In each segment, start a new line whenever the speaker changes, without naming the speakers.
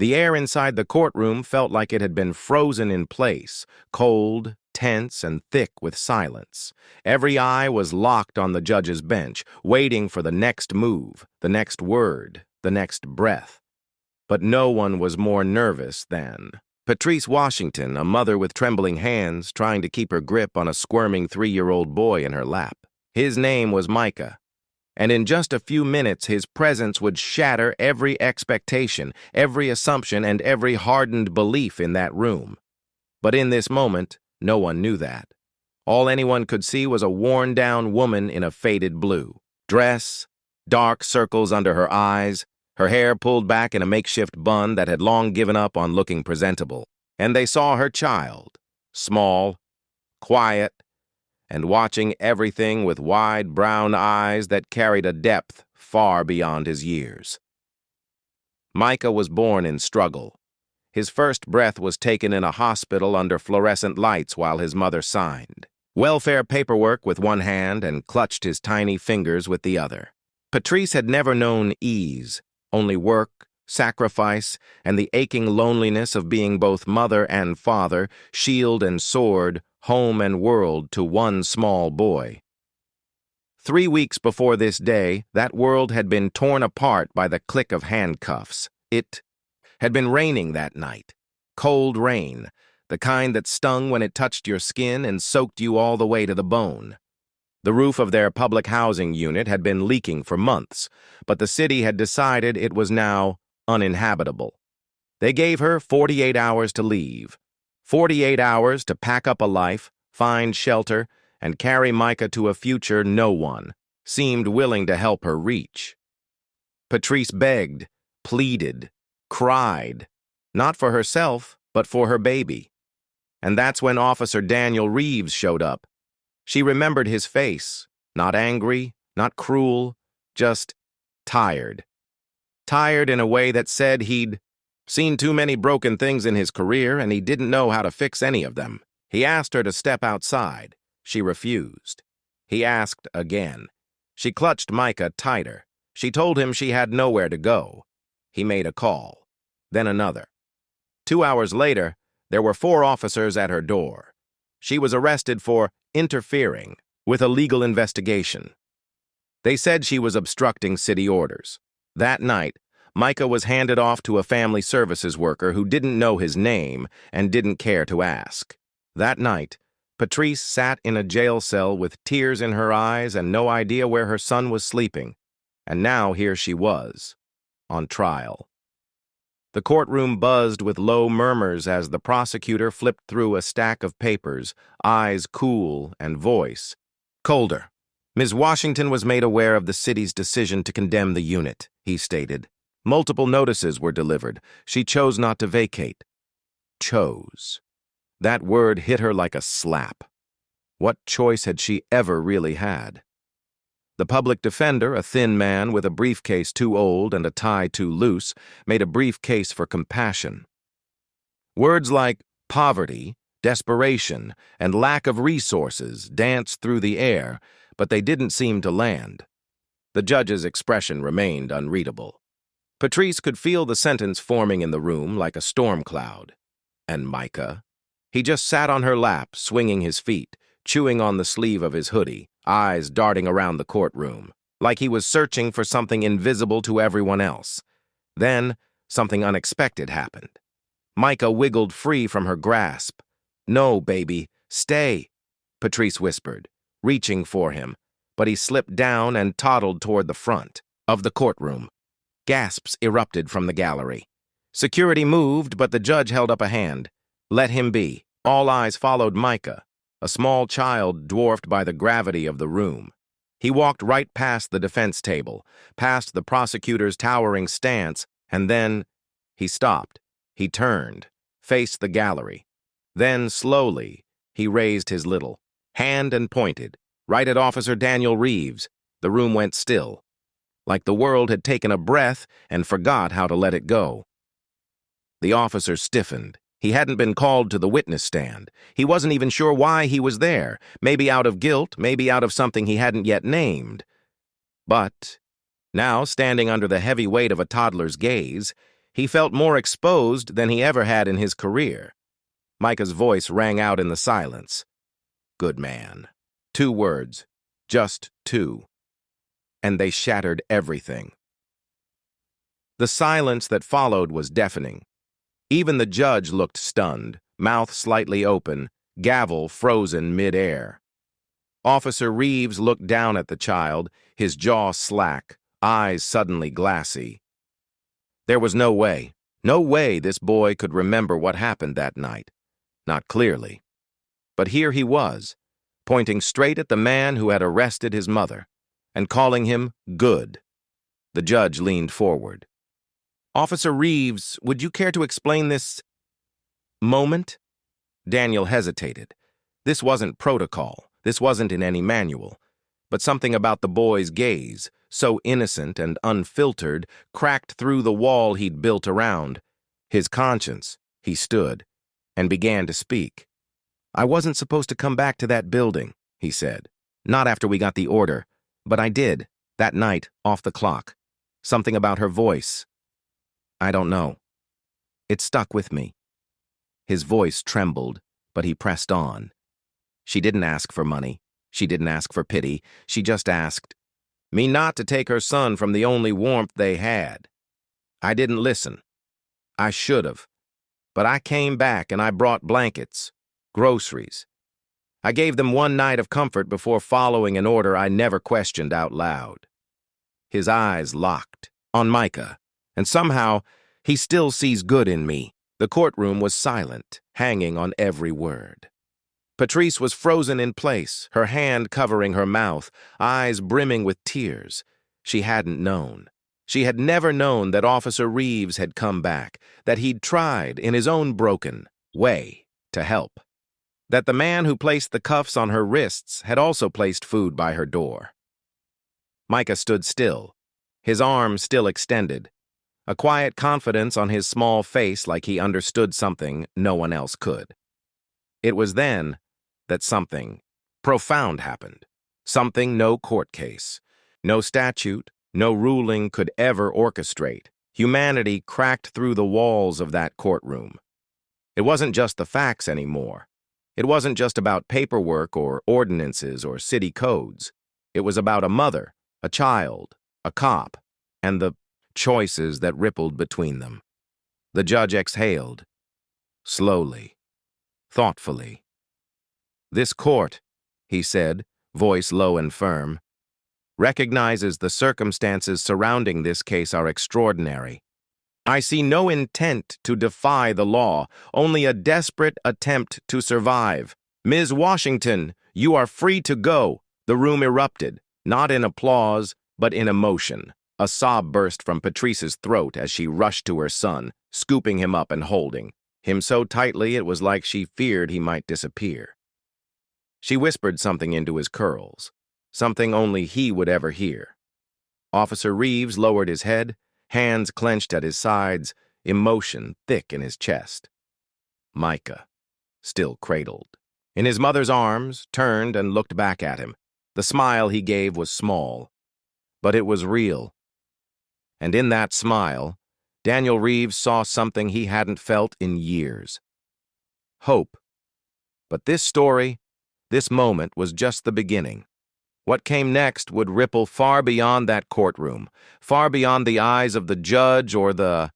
The air inside the courtroom felt like it had been frozen in place, cold, tense, and thick with silence. Every eye was locked on the judge's bench, waiting for the next move, the next word, the next breath. But no one was more nervous than Patrice Washington, a mother with trembling hands, trying to keep her grip on a squirming 3-year-old boy in her lap. His name was Micah, and in just a few minutes his presence would shatter every expectation, every assumption, and every hardened belief in that room. But in this moment, no one knew that. All anyone could see was a worn-down woman in a faded blue dress, dark circles under her eyes, her hair pulled back in a makeshift bun that had long given up on looking presentable. And they saw her child, small, quiet, and watching everything with wide brown eyes that carried a depth far beyond his years. Micah was born in struggle. His first breath was taken in a hospital under fluorescent lights while his mother signed welfare paperwork with one hand and clutched his tiny fingers with the other. Patrice had never known ease, only work, sacrifice, and the aching loneliness of being both mother and father, shield and sword, home and world to one small boy. 3 weeks before this day, that world had been torn apart by the click of handcuffs. It had been raining that night. Cold rain, the kind that stung when it touched your skin and soaked you all the way to the bone. The roof of their public housing unit had been leaking for months, but the city had decided it was now uninhabitable. They gave her 48 hours to leave. 48 hours to pack up a life, find shelter, and carry Micah to a future no one seemed willing to help her reach. Patrice begged, pleaded, cried, not for herself, but for her baby. And that's when Officer Daniel Reeves showed up. She remembered his face, not angry, not cruel, just tired. Tired in a way that said he'd seen too many broken things in his career and he didn't know how to fix any of them. He asked her to step outside. She refused. He asked again. She clutched Micah tighter. She told him she had nowhere to go. He made a call, then another. 2 hours later, there were 4 officers at her door. She was arrested for interfering with a legal investigation. They said she was obstructing city orders. That night, Micah was handed off to a family services worker who didn't know his name and didn't care to ask. That night, Patrice sat in a jail cell with tears in her eyes and no idea where her son was sleeping. And now here she was, on trial. The courtroom buzzed with low murmurs as the prosecutor flipped through a stack of papers, eyes cool and voice colder. Ms. Washington was made aware of the city's decision to condemn the unit, he stated. Multiple notices were delivered. She chose not to vacate. Chose. That word hit her like a slap. What choice had she ever really had? The public defender, a thin man with a briefcase too old and a tie too loose, made a brief case for compassion. Words like poverty, desperation, and lack of resources danced through the air, but they didn't seem to land. The judge's expression remained unreadable. Patrice could feel the sentence forming in the room like a storm cloud. And Micah? He just sat on her lap, swinging his feet, chewing on the sleeve of his hoodie, eyes darting around the courtroom, like he was searching for something invisible to everyone else. Then, something unexpected happened. Micah wiggled free from her grasp. "No, baby, stay," Patrice whispered, reaching for him, but he slipped down and toddled toward the front of the courtroom. Gasps erupted from the gallery. Security moved, but the judge held up a hand. Let him be. All eyes followed Micah, a small child dwarfed by the gravity of the room. He walked right past the defense table, past the prosecutor's towering stance, and then he stopped. He turned, faced the gallery. Then, slowly, he raised his little hand and pointed, right at Officer Daniel Reeves. The room went still, like the world had taken a breath and forgot how to let it go. The officer stiffened. He hadn't been called to the witness stand. He wasn't even sure why he was there, maybe out of guilt, maybe out of something he hadn't yet named. But now, standing under the heavy weight of a toddler's gaze, He felt more exposed than he ever had in his career. Micah's voice rang out in the silence. Good man. 2 words. Just 2. And they shattered everything. The silence that followed was deafening. Even the judge looked stunned, mouth slightly open, gavel frozen mid-air. Officer Reeves looked down at the child, his jaw slack, eyes suddenly glassy. There was no way this boy could remember what happened that night. Not clearly. But here he was, pointing straight at the man who had arrested his mother, and calling him good. The judge leaned forward. Officer Reeves, would you care to explain this moment? Daniel hesitated. This wasn't protocol. This wasn't in any manual. But something about the boy's gaze, so innocent and unfiltered, cracked through the wall he'd built around. His conscience, he stood, and began to speak. I wasn't supposed to come back to that building, he said. Not after we got the order. But I did, that night, off the clock. Something about her voice. I don't know. It stuck with me. His voice trembled, but he pressed on. She didn't ask for money. She didn't ask for pity. She just asked me not to take her son from the only warmth they had. I didn't listen. I should have. But I came back and I brought blankets, groceries. I gave them 1 night of comfort before following an order I never questioned out loud. His eyes locked on Micah, and somehow he still sees good in me. The courtroom was silent, hanging on every word. Patrice was frozen in place, her hand covering her mouth, eyes brimming with tears. She hadn't known. She had never known that Officer Reeves had come back, that he'd tried, in his own broken way, to help. That the man who placed the cuffs on her wrists had also placed food by her door. Micah stood still, his arms still extended, a quiet confidence on his small face like he understood something no one else could. It was then that something profound happened, something no court case, no statute, no ruling could ever orchestrate. Humanity cracked through the walls of that courtroom. It wasn't just the facts anymore. It wasn't just about paperwork or ordinances or city codes. It was about a mother, a child, a cop, and the choices that rippled between them. The judge exhaled, slowly, thoughtfully. This court, he said, voice low and firm, recognizes the circumstances surrounding this case are extraordinary. I see no intent to defy the law, only a desperate attempt to survive. Ms. Washington, you are free to go. The room erupted, not in applause, but in emotion. A sob burst from Patrice's throat as she rushed to her son, scooping him up and holding him so tightly it was like she feared he might disappear. She whispered something into his curls, something only he would ever hear. Officer Reeves lowered his head, hands clenched at his sides, emotion thick in his chest. Micah, still cradled, in his mother's arms, turned and looked back at him. The smile he gave was small, but it was real. And in that smile, Daniel Reeves saw something he hadn't felt in years. Hope. But this story, this moment, was just the beginning. What came next would ripple far beyond that courtroom, far beyond the eyes of the judge or the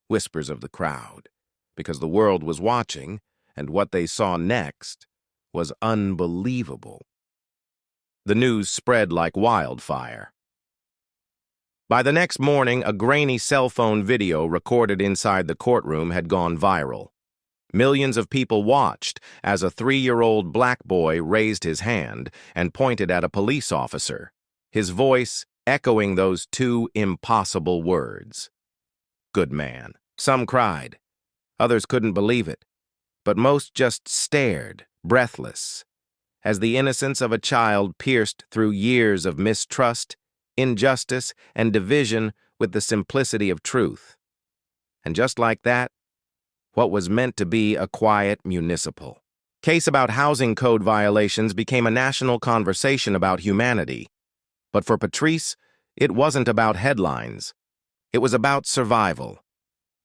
whispers of the crowd, because the world was watching, and what they saw next was unbelievable. The news spread like wildfire. By the next morning, a grainy cell phone video recorded inside the courtroom had gone viral. Millions of people watched as a 3-year-old black boy raised his hand and pointed at a police officer, his voice echoing those 2 impossible words. Good man. Some cried. Others couldn't believe it. But most just stared, breathless, as the innocence of a child pierced through years of mistrust, injustice, and division with the simplicity of truth. And just like that, what was meant to be a quiet municipal case about housing code violations became a national conversation about humanity. But for Patrice, it wasn't about headlines. It was about survival.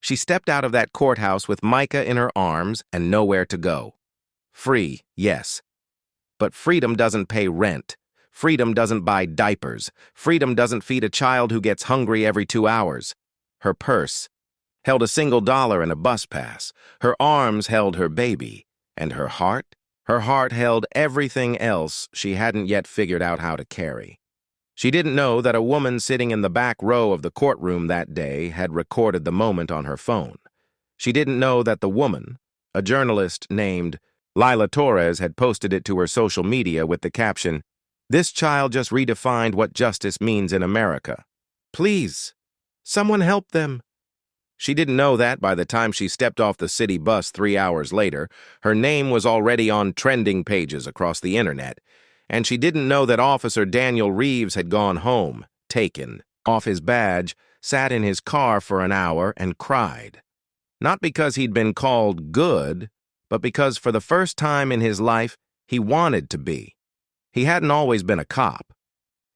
She stepped out of that courthouse with Micah in her arms and nowhere to go. Free, yes. But freedom doesn't pay rent. Freedom doesn't buy diapers. Freedom doesn't feed a child who gets hungry every 2 hours. Her purse held a single dollar and a bus pass. Her arms held her baby. And her heart? Her heart held everything else she hadn't yet figured out how to carry. She didn't know that a woman sitting in the back row of the courtroom that day had recorded the moment on her phone. She didn't know that the woman, a journalist named Lila Torres, had posted it to her social media with the caption, "This child just redefined what justice means in America. Please, someone help them." She didn't know that by the time she stepped off the city bus 3 hours later, her name was already on trending pages across the internet. And she didn't know that Officer Daniel Reeves had gone home, taken off his badge, sat in his car for an hour, and cried. Not because he'd been called good, but because for the first time in his life, he wanted to be. He hadn't always been a cop.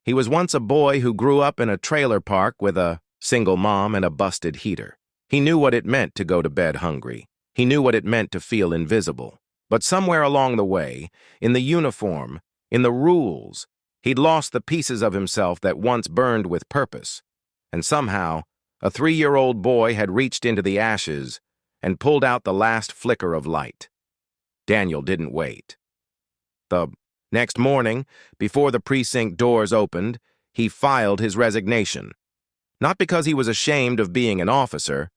He was once a boy who grew up in a trailer park with a single mom and a busted heater. He knew what it meant to go to bed hungry. He knew what it meant to feel invisible. But somewhere along the way, in the uniform, in the rules, he'd lost the pieces of himself that once burned with purpose. And somehow, a 3-year-old boy had reached into the ashes and pulled out the last flicker of light. Daniel didn't wait. The next morning, before the precinct doors opened, he filed his resignation. Not because he was ashamed of being an officer,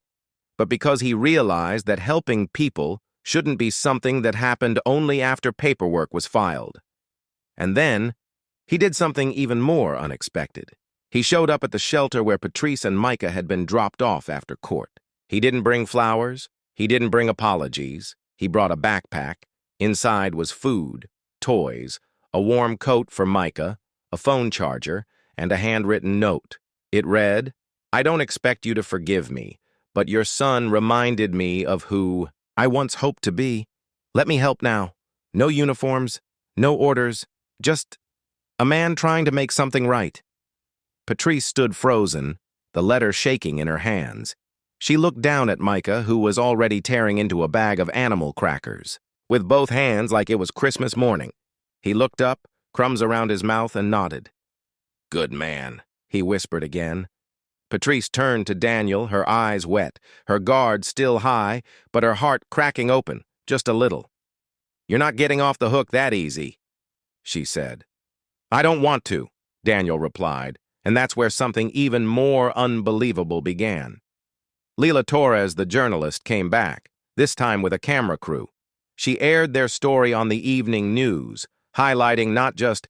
but because he realized that helping people shouldn't be something that happened only after paperwork was filed. And then, he did something even more unexpected. He showed up at the shelter where Patrice and Micah had been dropped off after court. He didn't bring flowers. He didn't bring apologies. He brought a backpack. Inside was food, toys, a warm coat for Micah, a phone charger, and a handwritten note. It read, "I don't expect you to forgive me, but your son reminded me of who I once hoped to be. Let me help now. No uniforms, no orders. Just a man trying to make something right." Patrice stood frozen, the letter shaking in her hands. She looked down at Micah, who was already tearing into a bag of animal crackers, with both hands like it was Christmas morning. He looked up, crumbs around his mouth, and nodded. "Good man," he whispered again. Patrice turned to Daniel, her eyes wet, her guard still high, but her heart cracking open, just a little. "You're not getting off the hook that easy," she said. "I don't want to," Daniel replied, and that's where something even more unbelievable began. Lila Torres, the journalist, came back, this time with a camera crew. She aired their story on the evening news, highlighting not just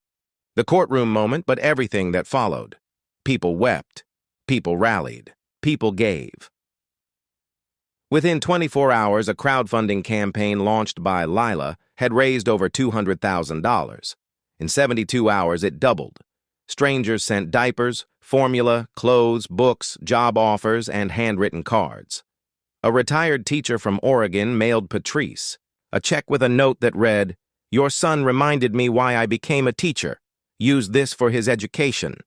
the courtroom moment, but everything that followed. People wept. People rallied. People gave. Within 24 hours, a crowdfunding campaign launched by Lila had raised over $200,000. In 72 hours, it doubled. Strangers sent diapers, formula, clothes, books, job offers, and handwritten cards. A retired teacher from Oregon mailed Patrice a check with a note that read, "Your son reminded me why I became a teacher. Use this for his education."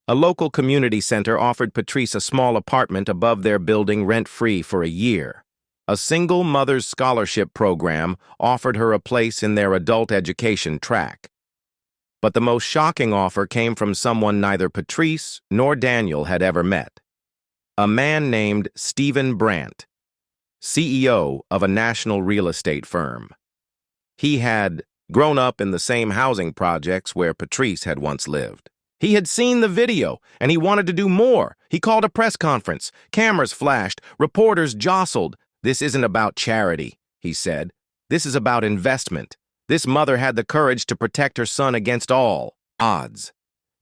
A local community center offered Patrice a small apartment above their building rent-free for a year. A single mother's scholarship program offered her a place in their adult education track. But the most shocking offer came from someone neither Patrice nor Daniel had ever met. A man named Stephen Brandt, CEO of a national real estate firm. He had grown up in the same housing projects where Patrice had once lived. He had seen the video, and he wanted to do more. He called a press conference. Cameras flashed. Reporters jostled. "This isn't about charity," he said. "This is about investment." This mother had the courage to protect her son against all odds.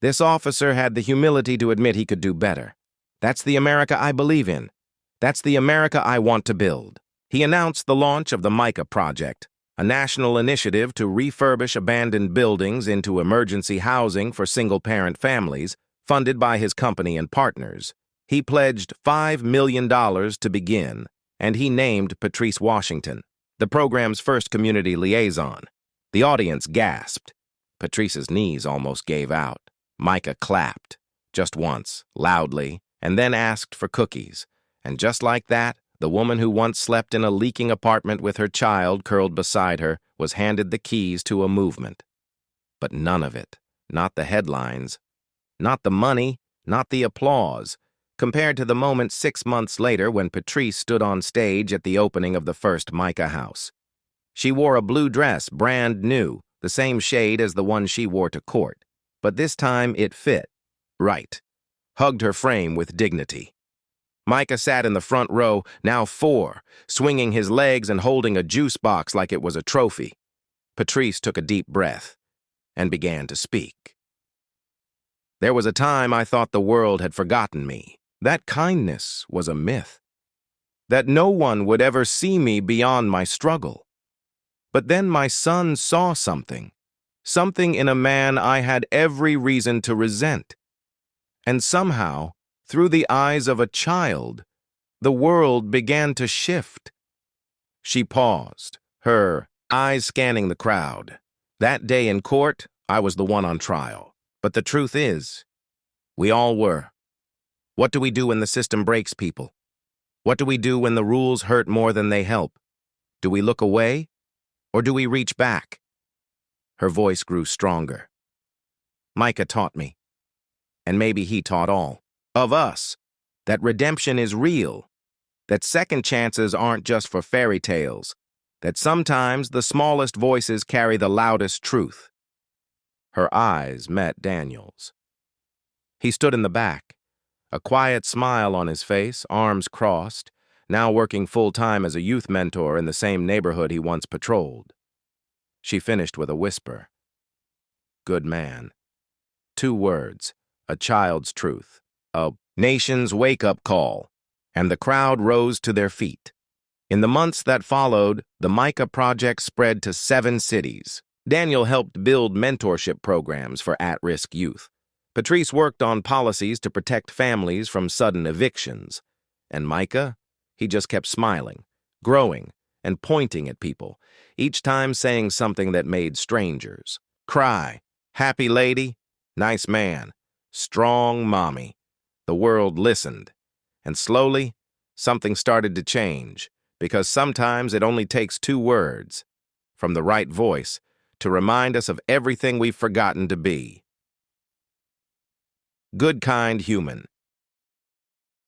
This officer had the humility to admit he could do better. "That's the America I believe in. That's the America I want to build." He announced the launch of the Micah Project, a national initiative to refurbish abandoned buildings into emergency housing for single-parent families, funded by his company and partners. He pledged $5 million to begin, and he named Patrice Washington, the program's first community liaison. The audience gasped. Patrice's knees almost gave out. Micah clapped, just once, loudly, and then asked for cookies. And just like that, the woman who once slept in a leaking apartment with her child curled beside her was handed the keys to a movement. But none of it, not the headlines, not the money, not the applause, compared to the moment 6 months later when Patrice stood on stage at the opening of the first Micah house. She wore a blue dress, brand new, the same shade as the one she wore to court, but this time it fit, right, hugged her frame with dignity. Micah sat in the front row, now 4, swinging his legs and holding a juice box like it was a trophy. Patrice took a deep breath and began to speak. There was a time I thought the world had forgotten me, that kindness was a myth, that no one would ever see me beyond my struggle. But then my son saw something in a man I had every reason to resent. And somehow, through the eyes of a child, the world began to shift. She paused, her eyes scanning the crowd. That day in court, I was the one on trial. But the truth is, we all were. What do we do when the system breaks people? What do we do when the rules hurt more than they help? Do we look away, or do we reach back? Her voice grew stronger. Micah taught me, and maybe he taught all of us, that redemption is real, that second chances aren't just for fairy tales, that sometimes the smallest voices carry the loudest truth. Her eyes met Daniel's. He stood in the back, a quiet smile on his face, arms crossed, now working full-time as a youth mentor in the same neighborhood he once patrolled. She finished with a whisper. Good man. 2 words, a child's truth, a nation's wake-up call, and the crowd rose to their feet. In the months that followed, the Micah Project spread to 7 cities. Daniel helped build mentorship programs for at-risk youth. Patrice worked on policies to protect families from sudden evictions. And Micah, he just kept smiling, growing, and pointing at people, each time saying something that made strangers cry. Happy lady, nice man, strong mommy. The world listened, and slowly, something started to change, because sometimes it only takes 2 words, from the right voice, to remind us of everything we've forgotten to be. Good, kind human.